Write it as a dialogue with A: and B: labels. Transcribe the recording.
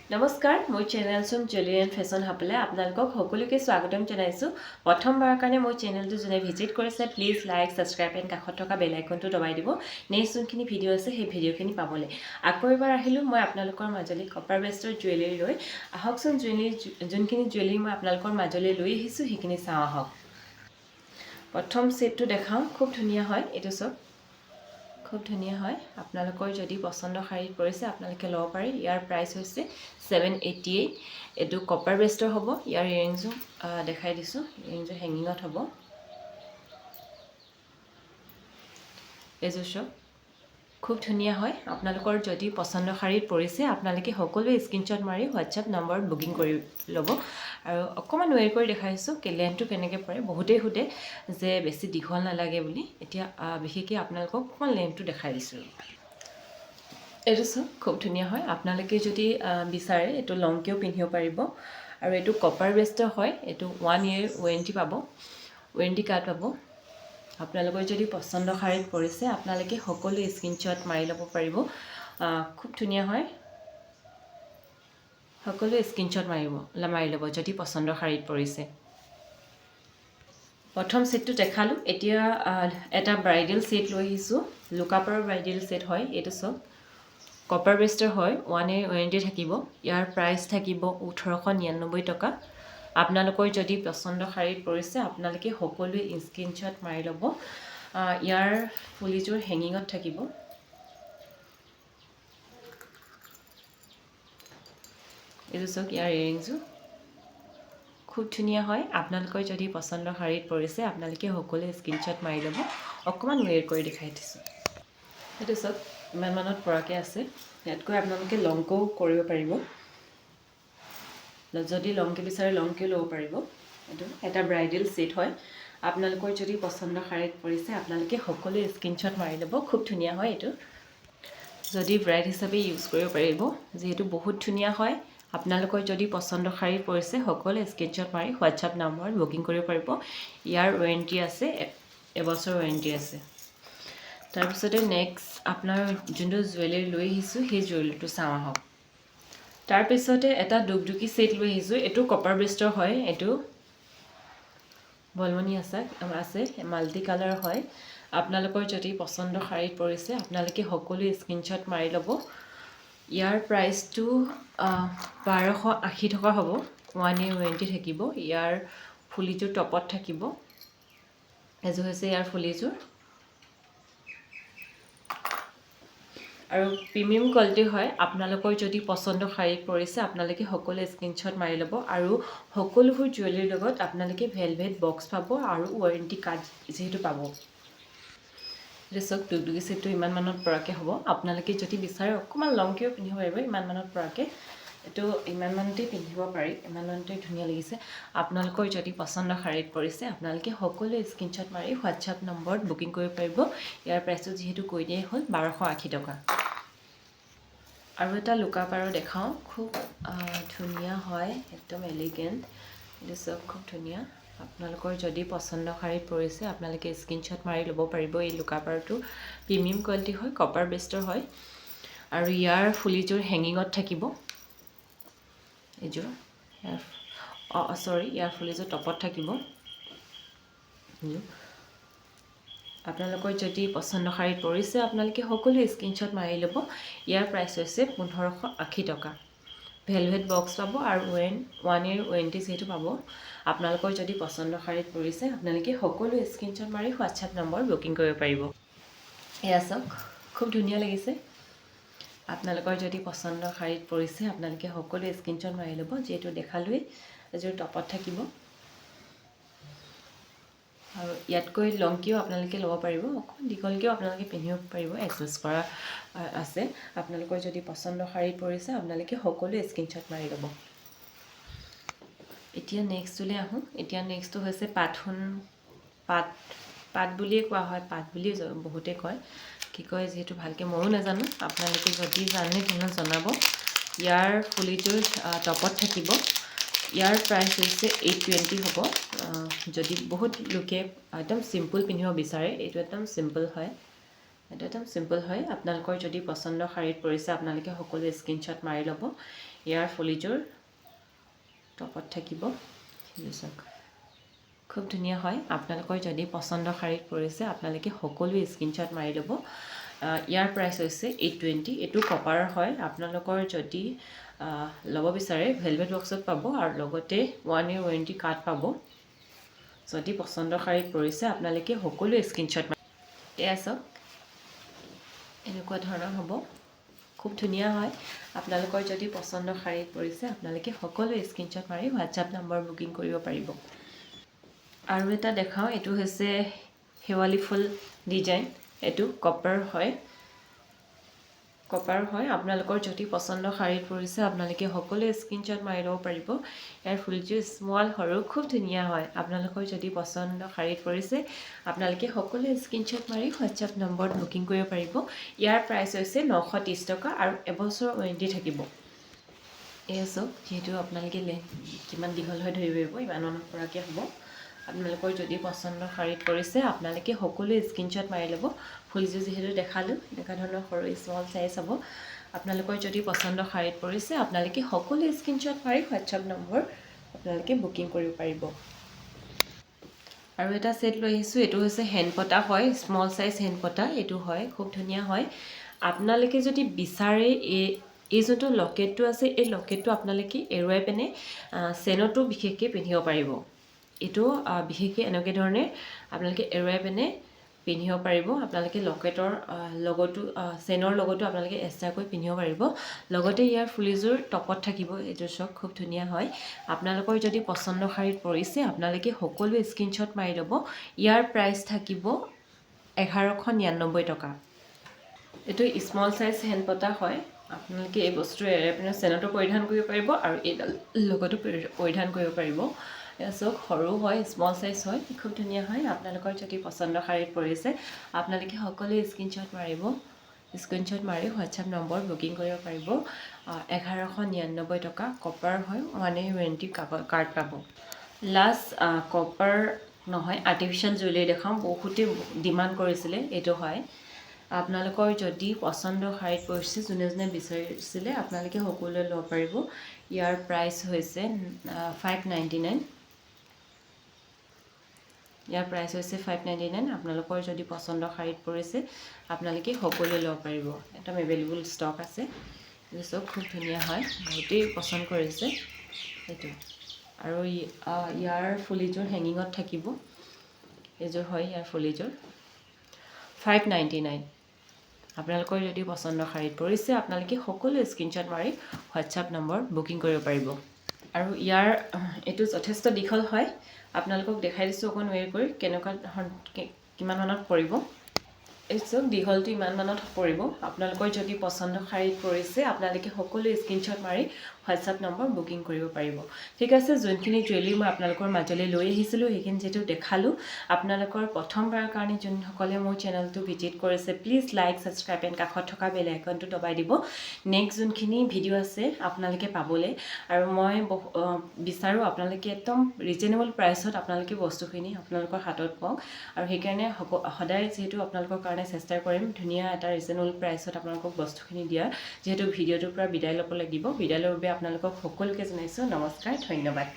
A: নমস্কাৰ মোৰ চেনেল চুম জুৱেলাৰী এণ্ড ফেশ্বন হাবলে আপোনালোকক সকলোকে স্বাগতম জনাইছোঁ। প্ৰথমবাৰৰ কাৰণে মোৰ চেনেলটো যোনে ভিজিট কৰিছে প্লিজ লাইক ছাবস্ক্ৰাইব এণ্ড কাষত থকা বেল আইকনটো দবাই দিব। নেক্সট যোনখিনি ভিডিঅ' আছে সেই ভিডিঅ'খিনি পাবলৈ। আকৌ এবাৰ আহিলোঁ মই আপোনালোকৰ মাজলৈ কপাৰ বেষ্টৰ জুৱেলাৰী লৈ। আহকচোন যোনখিনি জুৱেলাৰী মই আপোনালোকৰ মাজলৈ লৈ আহিছোঁ সেইখিনি চাওঁ আহক। প্ৰথম ছেটটো দেখাওঁ, খুব ধুনীয়া হয় এইটো চব। খুব ধুনীয়া হয়। আপোনালোকৰ যদি পচন্দ শাৰীত পৰিছে আপোনালোকে ল'ব পাৰে। ইয়াৰ প্ৰাইচ হৈছে 788। এইটো কপাৰ বেষ্টৰ হ'ব। ইয়াৰ ইয়েৰিংছো দেখাই দিছোঁ। ইয়েৰিংছো হেঙিঙত হ'ব। এইযোৰ চব খুব ধুনীয়া হয়। আপোনালোকৰ যদি পচন্দ শাৰীত পৰিছে আপোনালোকে সকলোৱে স্ক্ৰীনশ্বট মাৰি হোৱাটছএপ নম্বৰত বুকিং কৰি ল'ব। আৰু অকণমান ৱেৰ কৰি দেখাইছোঁ লেন্থটো কেনেকৈ পৰে। বহুতেই সোধে যে বেছি দীঘল নালাগে বুলি। এতিয়া বিশেষকৈ আপোনালোকক অকণমান লেন্থটো দেখাই দিছোঁ। এইটো চব খুব ধুনীয়া হয়। আপোনালোকে যদি বিচাৰে এইটো লংকৈও পিন্ধিব পাৰিব। আৰু এইটো কপাৰ বেষ্টৰ হয়। এইটো 1 year ৱাৰেণ্টি পাব, ৱাৰেণ্টি কাৰ্ড পাব। আপোনালোকৰ যদি পচন্দ শাৰীত পৰিছে আপোনালোকে সকলোৱে স্ক্ৰীনশ্বট মাৰি ল'ব পাৰিব। খুব ধুনীয়া হয়। সকলোৱে স্ক্ৰীনশ্বট মাৰি ল'ব যদি পচন্দ শাৰীত পৰিছে। প্ৰথম ছেটটো দেখালোঁ। এতিয়া এটা ব্ৰাইডেল ছেট লৈ আহিছোঁ। লোকাপাৰৰ ব্ৰাইডেল ছেট হয় এইটো চব। কপাৰ বেষ্টৰ হয়, 1 year ৱাৰেণ্টি থাকিব। ইয়াৰ প্ৰাইচ থাকিব 1899 টকা। আপোনালোকৰ যদি পচন্দ শাৰীত পৰিছে আপোনালোকে সকলোৱে স্ক্ৰীনশ্বট মাৰি ল'ব। ইয়াৰ ফুলিযোৰ হেঙিঙত থাকিব। এইযোৰ চাওক, ইয়াৰ ইয়েৰিংছো খুব ধুনীয়া হয়। আপোনালোকৰ যদি পচন্দ শাৰীত পৰিছে আপোনালোকে সকলোৱে স্ক্ৰীনশ্বট মাৰি ল'ব। অকণমান ৱেৰ কৰি দেখাই দিছোঁ। সেইটো চাওক ইমান মানত পৰাকৈ আছে। ইয়াতকৈ আপোনালোকে লংকৈও কৰিব পাৰিব। যদি লংকৈ বিচাৰে লংকৈও ল'ব পাৰিব। এইটো এটা ব্ৰাইডেল ছেট হয়। আপোনালোকৰ যদি পচন্দ শাৰীত পৰিছে আপোনালোকে সকলোৱে স্ক্ৰীনশ্বট মাৰি ল'ব। খুব ধুনীয়া হয় এইটো। যদি ব্ৰাইড হিচাপে ইউজ কৰিব পাৰিব, যিহেতু বহুত ধুনীয়া হয়। আপোনালোকৰ যদি পচন্দ শাৰীত পৰিছে সকলোৱে স্ক্ৰীনশ্বট মাৰি হোৱাটছএপ নম্বৰত বুকিং কৰিব পাৰিব। ইয়াৰ ৱাৰেণ্টি আছে, এবছৰ ৱাৰেণ্টি আছে। তাৰপিছতে নেক্সট আপোনাৰ যোনটো জুৱেলাৰী লৈ আহিছোঁ সেই জুৱেলাৰীটো চাওঁ আহক। তাৰপিছতে এটা দুগদুগী ছেট লৈ আহিছোঁ। এইটো কপাৰ বেষ্টৰ হয়। এইটো বলমণি আছে, মাল্টি কালাৰ হয়। আপোনালোকৰ যদি পচন্দ শাৰীত পৰিছে আপোনালোকে সকলোৱে স্ক্ৰীনশ্বট মাৰি ল'ব। ইয়াৰ প্ৰাইচটো 1280 টকা হ'ব। 1 year ৱাৰেণ্টি থাকিব। ইয়াৰ ফুলিযোৰ টপত থাকিব। এযোৰ হৈছে ইয়াৰ ফুলিযোৰ। আৰু প্ৰিমিয়াম কোৱালিটিৰ হয়। আপোনালোকৰ যদি পচন্দ শাৰীত পৰিছে আপোনালোকে সকলোৱে স্ক্ৰীনশ্বট মাৰি ল'ব। আৰু সকলোবোৰ জুৱেলাৰীৰ লগত আপোনালোকে ভেলভেট বক্স পাব আৰু ৱাৰেণ্টি কাৰ্ড যিহেতু পাব। এতিয়া চাওক দুগদুগী ছেটটো ইমান মানত পৰাকৈ হ'ব। আপোনালোকে যদি বিচাৰে অকণমান লংকৈও পিন্ধিব পাৰিব ইমান মানত পৰাকৈ। এইটো ইমান মানতেই পিন্ধিব পাৰি, ইমান মানতেই ধুনীয়া লাগিছে। আপোনালোকৰ যদি পচন্দ শাৰীত পৰিছে আপোনালোকে সকলোৱে স্ক্ৰীনশ্বট মাৰি হোৱাটছএপ নম্বৰত বুকিং কৰিব পাৰিব। ইয়াৰ প্ৰাইচটো যিহেতু কৈ দিয়াই হ'ল 1280 টকা। আৰু এটা লোকাপাৰৰ দেখাওঁ। খুব ধুনীয়া হয়, একদম এলিগেণ্ট। এইটো চব খুব ধুনীয়া। আপোনালোকৰ যদি পচন্দ শাৰীত পৰিছে আপোনালোকে স্ক্ৰীনশ্বট মাৰি ল'ব পাৰিব। এই লোকাপাৰটো প্ৰিমিয়াম কোৱালিটি হয়, কপাৰ বেষ্টৰ হয়। আৰু ইয়াৰ ফুলিযোৰ হেঙিঙত থাকিব। এইযোৰ ইয়াৰ ফুলিযোৰ টপত থাকিব। আপোনালোকৰ যদি পচন্দ শাৰীত পৰিছে আপোনালোকে সকলোৱে স্ক্ৰীনশ্বট মাৰি ল'ব। ইয়াৰ প্ৰাইচ হৈছে 1580 টকা। ভেলভেট বক্স পাব আৰু 1 year ৱাৰেণ্টি যিহেতু পাব। আপোনালোকৰ যদি পচন্দ শাৰীত পৰিছে আপোনালোকে সকলোৱে স্ক্ৰীনশ্বট মাৰি হোৱাটছএপ নম্বৰ বুকিং কৰিব পাৰিব। এয়া চাওক খুব ধুনীয়া লাগিছে। আপোনালোকৰ যদি পচন্দ শাৰীত পৰিছে আপোনালোকে সকলোৱে স্ক্ৰীনশ্বট মাৰি ল'ব। যিহেতু দেখালোৱেই এযোৰ টপত থাকিব। আৰু ইয়াতকৈ লংকৈও আপোনালোকে ল'ব পাৰিব, অকণমান দীঘলকৈও আপোনালোকে পিন্ধিব পাৰিব। এডজাষ্ট কৰা আছে। আপোনালোকৰ যদি পচন্দ শাৰীত পৰিছে আপোনালোকে সকলোৱে স্ক্ৰীনশ্বট মাৰি ল'ব। এতিয়া নেক্সটলৈ আহোঁ। এতিয়া নেক্সটটো হৈছে পাট বুলিয়ে কোৱা হয়, পাট বুলিয়ে বহুতে কয়। কি কয় যিহেতু ভালকৈ ময়ো নাজানো। আপোনালোকে যদি জানে তেনেহ'লে জনাব। ইয়াৰ ফুলিযোৰ টপত থাকিব। ইয়াৰ প্ৰাইচ হৈছে 820 হ'ব। যদি বহুত লোকে একদম চিম্পুল পিন্ধিব বিচাৰে এইটো একদম চিম্পুল হয়। এটা একদম সিম্পল হয় আপোনালোকৰ যদি পছন্দ শাৰীত পৰিছে আপোনালোকে সকলো স্ক্ৰীনশ্বট মাৰি ল'ব ইয়াৰ ফলিযোৰ টপত থাকিব চাওক খুব ধুনীয়া হয় আপোনালোকৰ যদি পছন্দ শাৰীত পৰিছে আপোনালোকে সকলো স্ক্ৰীনশ্বট মাৰি ল'ব ইয়াৰ প্ৰাইচ হৈছে 820 এটো কপাৰৰ হয় আপোনালোকৰ যদি ল'ব বিচাৰে ভেলভেট বক্সত পাব আৰু লগতে 1 year ওৱাৰেণ্টি কাৰ্ড পাব যদি পছন্দ শাৰীত পৰিছে আপোনালোকে সকলো স্ক্ৰীনশ্বট এয়া চাওক এনেকুৱা ধৰণৰ হ'ব খুব ধুনীয়া হয় আপোনালোকৰ যদি পছন্দ শাৰীত পৰিছে আপোনালোকে সকলো স্ক্ৰীনশ্বট মাৰি WhatsApp নম্বৰ বুকিং কৰিব পাৰিব আৰু এটা দেখাও এটো হৈছে হেৱালি ফুল ডিজাইন এটো কপাৰ হয় আপোনালোকৰ যদি পছন্দ শাৰীত পৰিছে আপোনালোকে সকলো স্ক্ৰীনশ্বট মাৰি ল'ব পাৰিব ইয়াৰ ফুলযোৰ স্মল সৰু খুব ধুনীয়া হয় আপোনালোকৰ যদি পছন্দ শাৰীত পৰিছে আপোনালোকে সকলো স্ক্ৰীনশ্বট মাৰি WhatsApp নম্বৰত বুকিং কৰিব পাৰিব ইয়াৰ প্ৰাইচ হৈছে 930 টকা আৰু এবছৰ ওৱাৰেণ্টি থাকিব এয়া চাওক যেহেতু আপোনালোকে কিমান দীঘল হৈ ধৰিব পাৰিব ইমান মানত পৰাকৈ হ'ব আপোনালোকৰ যদি পছন্দ শাৰীত পৰিছে আপোনালোকে সকলো স্ক্ৰীনশ্বট মাৰি ল'ব ফুলযোৰ যেহেতু দেখালোঁ এনেকুৱা ধৰণৰ সৰু স্মল চাইজ হ'ব আপোনালোকৰ যদি পছন্দ শাৰীত পৰিছে আপোনালোকে সকলো স্ক্ৰীনশ্বট মাৰি WhatsApp নম্বৰ আপোনালোকে বুকিং কৰিব পাৰিব আৰু এটা সেট লৈ আহিছোঁ এটো হৈছে হেণ্ড পটা হয় স্মল সাইজ হেণ্ড পটা এটো হয় খুব ধুনীয়া হয় আপোনালোকে যদি বিচাৰে এই যোনটো লকেটটো আছে এই লকেটটো আপোনালোকে এৰুৱাই পেনে চেনটো বিশেষকৈ পিন্ধিব পাৰিব এটো বিশেষকৈ এনেকৈ ধৰণে আপোনালোকে এৰুৱাই পেনে পিন্ধিব পাৰিব আপোনালোকে লকেটৰ লগতো চেনৰ লগতো আপোনালোকে এক্সট্ৰাকৈ পিন্ধিব পাৰিব লগতে ইয়াৰ ফুলিযোৰ টপত থাকিব এটো চক খুব ধুনীয়া হয় আপোনালোকৰ যদি পছন্দ শাৰীত পৰিছে আপোনালোকে সকলো স্ক্ৰীনশ্বট মাৰি ল'ব ইয়াৰ প্ৰাইচ থাকিব 1199 টকা এটো স্মল সাইজ হেণ্ড পটা হয় আপোনালোকে এই বস্তু এৰুৱাই পেনে চেনটো পৰিধান কৰিব পাৰিব আৰু এইডাল লগতো পৰিধান কৰিব পাৰিব চক সৰু হয় স্মল সাইজ হয় খুব ধুনীয়া হয় আপোনালোকৰ যদি পছন্দ শাৰীত পৰিছে আপোনালোকে সকলো স্ক্ৰীনশ্বট মাৰি WhatsApp নম্বৰ বুকিং কৰিব পাৰিব 1199 টকা কপাৰ হয় 1 year ওৱাৰেণ্টি কাৰ্ড পাব লাষ্ট কপাৰ নহয় আৰ্টিফিচিয়েল জুৱেলাৰী দেখাম বহুতে ডিমান্ড কৰিছিলে এটো হয় আপোনালোকৰ যদি পছন্দ শাৰীত পৰিছে যোনে যোনে বিচাৰিছিলে আপোনালোকে সকলোৱে ল'ব পাৰিব ইয়াৰ প্ৰাইচ হৈছে 599 ইয়াৰ প্ৰাইচ হৈছে 599 আপোনালোকৰ যদি পছন্দ শাৰীত পৰিছে আপোনালোকে সকলোৱে ল'ব পাৰিব এটা এভেইলেবল ষ্টক আছে এইটো খুব ধুনীয়া হয় বহুতেই পছন্দ কৰিছে এইটো আৰু ইয়াৰ ফুলিযোৰ হেঙিঙত থাকিব এইযোৰ হয় ইয়াৰ ফুলিযোৰ 599 আপোনালোকৰ যদি পছন্দ শাৰীত পৰিছে আপোনালোকে সকলো স্ক্ৰীনশ্বট মাৰি WhatsApp নম্বৰ বুকিং কৰিব পাৰিব আৰু ইয়াৰ এটো যথেষ্ট দীঘল হয় আপোনালোকক দেখাই দিছো অকন ওয়েৰ কৰি কেনেকুৱা কিমান মানত পৰিব এই চক দীঘলটো ইমান মানত পৰিব আপোনালোকৰ যদি পছন্দ শাৰীত পৰিছে আপোনালোকে সকলো স্ক্ৰীনশ্বট মাৰি WhatsApp নম্বৰ বুকিং কৰিব পাৰিব ঠিক আছে যোনখিনি জুৱেলাৰী মই আপোনালোকৰ মাজলৈ লৈ আহিছিলোঁ সেইখিনি যেটো দেখালোঁ আপোনালোকৰ প্ৰথমবাৰৰ কাৰণে যোনসকলে মোৰ চেনেলটো ভিজিট কৰিছে প্লিজ লাইক সাবস্ক্ৰাইব এণ্ড কাষত থকা বেল আইকনটো দবাই দিব নেক্সট যোনখিনি ভিডিঅ' আছে আপোনালোকে পাবলৈ আৰু মই বিচাৰোঁ আপোনালোকে একদম ৰিজনেবল প্ৰাইচত আপোনালোকে বস্তুখিনি আপোনালোকৰ হাতত পাওক আৰু সেইকাৰণে সদায় যেহেতু আপোনালোকৰ কাৰণে চেষ্টা কৰিম ধুনীয়া এটা ৰিজনেবল প্ৰাইচত আপোনালোকক বস্তুখিনি দিয়া যেহেতু ভিডিঅ'টোৰ পৰা বিদায় ল'ব লাগিব বিদায় ল'বৰ বাবে আপোনালোকক সকলোকে জনাইছোঁ নমস্কাৰ ধন্যবাদ